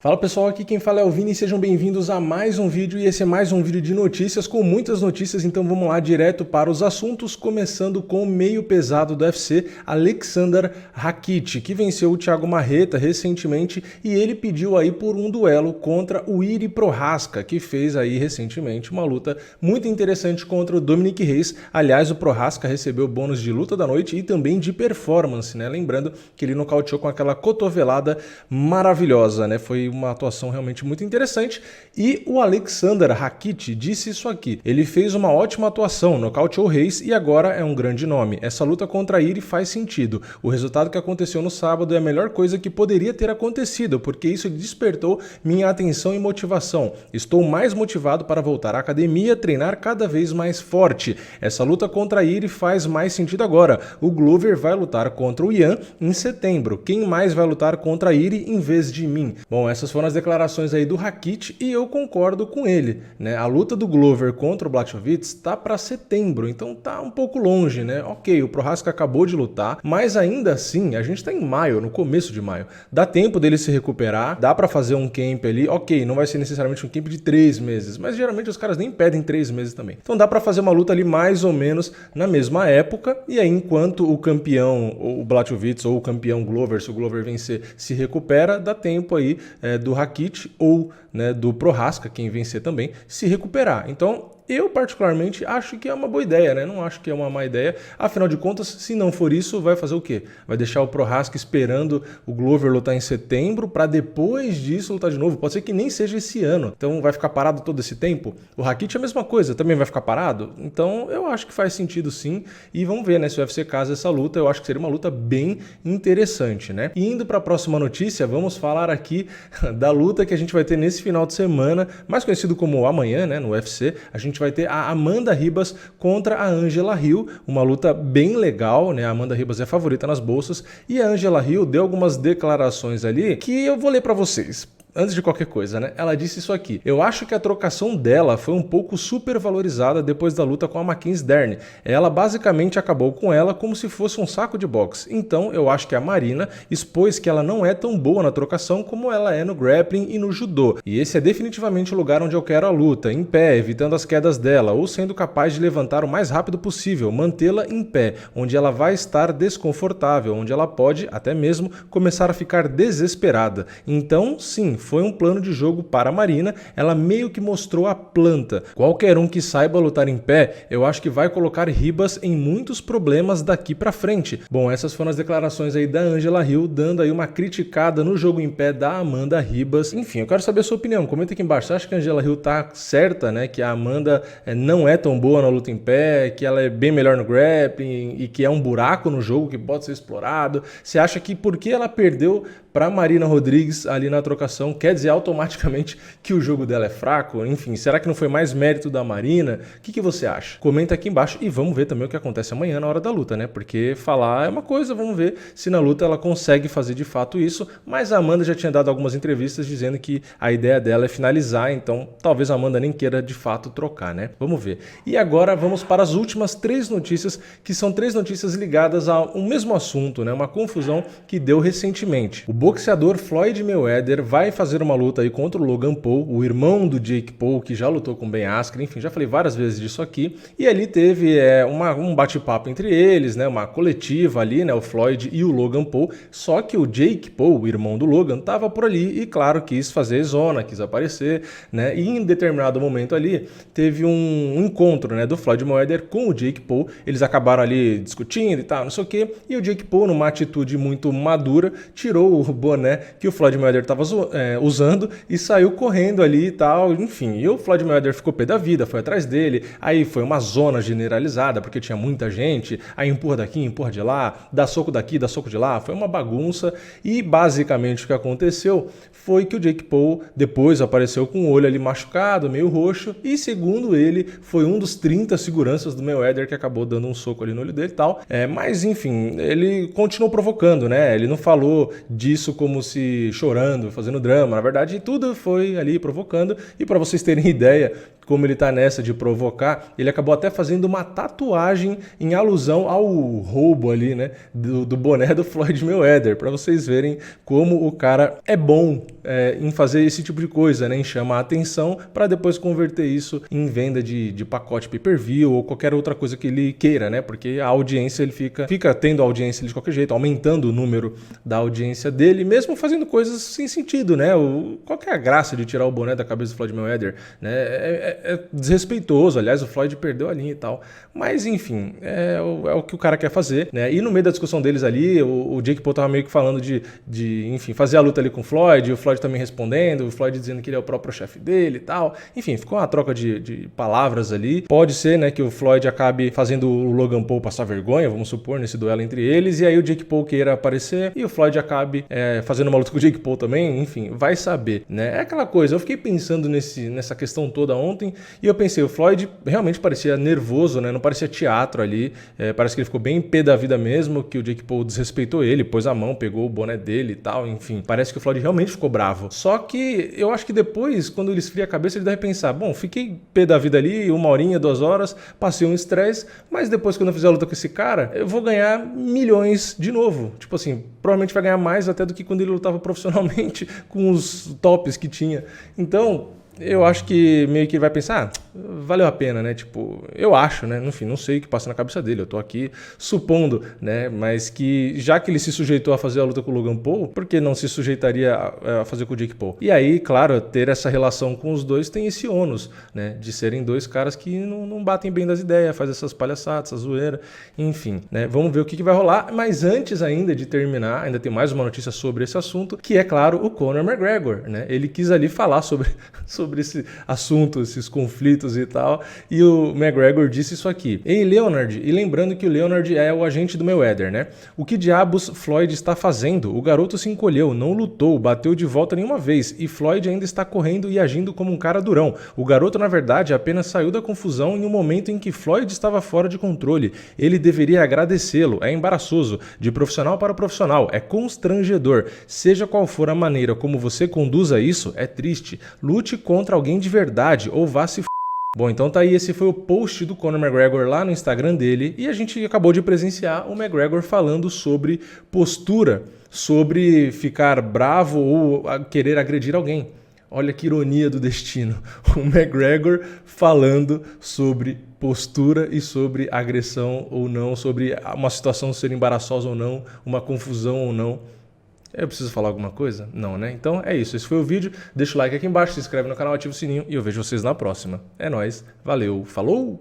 Fala pessoal, aqui quem fala é o Vini, sejam bem-vindos a mais um vídeo e esse é mais um vídeo de notícias com muitas notícias, então vamos lá direto para os assuntos, começando com o meio pesado do UFC, Aleksandar Rakic, que venceu o Thiago Marreta recentemente e ele pediu aí por um duelo contra o Jiri Prochazka, que fez aí recentemente uma luta muito interessante contra o Dominick Reyes. Aliás, o Prochazka recebeu bônus de luta da noite e também de performance, né? Lembrando que ele nocauteou com aquela cotovelada maravilhosa, né? Foi uma atuação realmente muito interessante e o Aleksandar Rakic disse isso aqui: ele fez uma ótima atuação, nocauteou o Reis e agora é um grande nome. Essa luta contra a Jiri faz sentido. O resultado que aconteceu no sábado é a melhor coisa que poderia ter acontecido, porque isso despertou minha atenção e motivação. Estou mais motivado para voltar à academia, treinar cada vez mais forte. Essa luta contra a Jiri faz mais sentido agora. O Glover vai lutar contra o Ian em setembro. Quem mais vai lutar contra a Jiri em vez de mim? Bom, essas foram as declarações aí do Rakic e eu concordo com ele, né? A luta do Glover contra o Blachowicz tá para setembro, então tá um pouco longe, né? Ok, o Prochazka acabou de lutar, mas ainda assim, a gente tá em maio, no começo de maio. Dá tempo dele se recuperar, dá para fazer um camp ali, ok, não vai ser necessariamente um camp de 3 meses, mas geralmente os caras nem pedem 3 meses também. Então dá para fazer uma luta ali mais ou menos na mesma época, e aí enquanto o campeão, o Blachowicz ou o campeão Glover, se o Glover vencer, se recupera, dá tempo aí do Rakic ou, né, do Prochazka, quem vencer também, se recuperar. Então, eu particularmente acho que é uma boa ideia, né? Não acho que é uma má ideia. Afinal de contas, se não for isso, vai fazer o quê? Vai deixar o Prochazka esperando o Glover lutar em setembro para depois disso lutar de novo? Pode ser que nem seja esse ano. Então vai ficar parado todo esse tempo? O Rakic é a mesma coisa, também vai ficar parado? Então eu acho que faz sentido sim. E vamos ver, né, se o UFC casa essa luta. Eu acho que seria uma luta bem interessante, né? E indo para a próxima notícia, vamos falar aqui da luta que a gente vai ter nesse final de semana, mais conhecido como amanhã, né, no UFC. A gente vai ter a Amanda Ribas contra a Angela Hill, uma luta bem legal, né? A Amanda Ribas é favorita nas bolsas e a Angela Hill deu algumas declarações ali que eu vou ler para vocês. Antes de qualquer coisa, né? Ela disse isso aqui: eu acho que a trocação dela foi um pouco supervalorizada depois da luta com a Mackenzie Dern. Ela basicamente acabou com ela como se fosse um saco de boxe. Então eu acho que a Marina expôs que ela não é tão boa na trocação como ela é no grappling e no judô. E esse é definitivamente o lugar onde eu quero a luta, em pé, evitando as quedas dela, ou sendo capaz de levantar o mais rápido possível, mantê-la em pé, onde ela vai estar desconfortável, onde ela pode até mesmo começar a ficar desesperada. Então, sim, foi um plano de jogo para a Marina, ela meio que mostrou a planta. Qualquer um que saiba lutar em pé, eu acho que vai colocar Ribas em muitos problemas daqui para frente. Bom, essas foram as declarações aí da Angela Hill, dando aí uma criticada no jogo em pé da Amanda Ribas. Enfim, eu quero saber a sua opinião, comenta aqui embaixo. Você acha que a Angela Hill tá certa, né, que a Amanda não é tão boa na luta em pé, que ela é bem melhor no grappling e que é um buraco no jogo que pode ser explorado? Você acha que porque ela perdeu para Marina Rodrigues ali na trocação, quer dizer automaticamente que o jogo dela é fraco? Enfim, será que não foi mais mérito da Marina? O que você acha? Comenta aqui embaixo e vamos ver também o que acontece amanhã na hora da luta, né? Porque falar é uma coisa, vamos ver se na luta ela consegue fazer de fato isso, mas a Amanda já tinha dado algumas entrevistas dizendo que a ideia dela é finalizar, então talvez a Amanda nem queira de fato trocar, né? Vamos ver. E agora vamos para as últimas 3 notícias, que são 3 notícias ligadas ao mesmo assunto, né? Uma confusão que deu recentemente. O boxeador Floyd Mayweather vai fazer uma luta aí contra o Logan Paul, o irmão do Jake Paul, que já lutou com Ben Askren, enfim, já falei várias vezes disso aqui, e ali teve um bate-papo entre eles, né, uma coletiva ali, né, o Floyd e o Logan Paul, só que o Jake Paul, o irmão do Logan, tava por ali e, claro, quis fazer zona, quis aparecer, né, e em determinado momento ali, teve um encontro, né, do Floyd Mayweather com o Jake Paul, eles acabaram ali discutindo e tal, não sei o que, e o Jake Paul, numa atitude muito madura, tirou o boné que o Floyd Mayweather estava usando e saiu correndo ali e tal, enfim, e o Floyd Mayweather ficou pé da vida, foi atrás dele, aí foi uma zona generalizada, porque tinha muita gente, aí empurra daqui, empurra de lá, dá soco daqui, dá soco de lá, foi uma bagunça, e basicamente o que aconteceu foi que o Jake Paul depois apareceu com o olho ali machucado, meio roxo, e segundo ele, foi um dos 30 seguranças do Mayweather que acabou dando um soco ali no olho dele e tal, mas enfim, ele continuou provocando, né, ele não falou disso como se chorando, fazendo drama, na verdade tudo foi ali provocando, e para vocês terem ideia, como ele tá nessa de provocar, ele acabou até fazendo uma tatuagem em alusão ao roubo ali, né, do boné do Floyd Mayweather, para vocês verem como o cara é bom em fazer esse tipo de coisa, né, em chamar a atenção para depois converter isso em venda de pacote pay-per-view ou qualquer outra coisa que ele queira, né, porque a audiência ele fica tendo audiência de qualquer jeito, aumentando o número da audiência dele, mesmo fazendo coisas sem sentido, né, qual que é a graça de tirar o boné da cabeça do Floyd Mayweather, né, é desrespeitoso, aliás o Floyd perdeu a linha e tal, mas enfim, é o que o cara quer fazer, né, e no meio da discussão deles ali, o Jake Paul tava meio que falando enfim, fazer a luta ali com o Floyd também respondendo, o Floyd dizendo que ele é o próprio chefe dele e tal. Enfim, ficou uma troca de palavras ali. Pode ser, né, que o Floyd acabe fazendo o Logan Paul passar vergonha, vamos supor, nesse duelo entre eles, e aí o Jake Paul queira aparecer e o Floyd acabe fazendo uma luta com o Jake Paul também, enfim, vai saber, né? É aquela coisa, eu fiquei pensando nessa questão toda ontem e eu pensei, o Floyd realmente parecia nervoso, né? Não parecia teatro ali, parece que ele ficou bem pé da vida mesmo, que o Jake Paul desrespeitou ele, pôs a mão, pegou o boné dele e tal, enfim, parece que o Floyd realmente ficou bravo. Só que eu acho que depois, quando ele esfria a cabeça, ele deve pensar, bom, fiquei pé da vida ali, 1 horinha, 2 horas, passei um estresse, mas depois quando eu fizer a luta com esse cara, eu vou ganhar milhões de novo. Tipo assim, provavelmente vai ganhar mais até do que quando ele lutava profissionalmente com os tops que tinha. Então, eu acho que meio que vai pensar, valeu a pena, né? Tipo, eu acho, né? Enfim, não sei o que passa na cabeça dele, eu tô aqui supondo, né? Mas que já que ele se sujeitou a fazer a luta com o Logan Paul, por que não se sujeitaria a fazer com o Jake Paul? E aí, claro, ter essa relação com os dois tem esse ônus, né? De serem dois caras que não batem bem das ideias, fazem essas palhaçadas, essa zoeira, enfim, né? Vamos ver o que vai rolar, mas antes ainda de terminar, ainda tem mais uma notícia sobre esse assunto, que é, claro, o Conor McGregor, né? Ele quis ali falar sobre esse assunto, esses conflitos e tal, e o McGregor disse isso aqui: ei, Leonard, e lembrando que o Leonard é o agente do Mayweather, né? O que diabos Floyd está fazendo? O garoto se encolheu, não lutou, bateu de volta nenhuma vez, e Floyd ainda está correndo e agindo como um cara durão. O garoto, na verdade, apenas saiu da confusão em um momento em que Floyd estava fora de controle. Ele deveria agradecê-lo, é embaraçoso, de profissional para profissional, é constrangedor. Seja qual for a maneira como você conduza isso, é triste. Lute contra alguém de verdade ou vá se f... Bom, então tá aí, esse foi o post do Conor McGregor lá no Instagram dele e a gente acabou de presenciar o McGregor falando sobre postura, sobre ficar bravo ou querer agredir alguém. Olha que ironia do destino, o McGregor falando sobre postura e sobre agressão ou não, sobre uma situação ser embaraçosa ou não, uma confusão ou não. Eu preciso falar alguma coisa? Não, né? Então é isso. Esse foi o vídeo. Deixa o like aqui embaixo, se inscreve no canal, ativa o sininho e eu vejo vocês na próxima. É nóis. Valeu. Falou!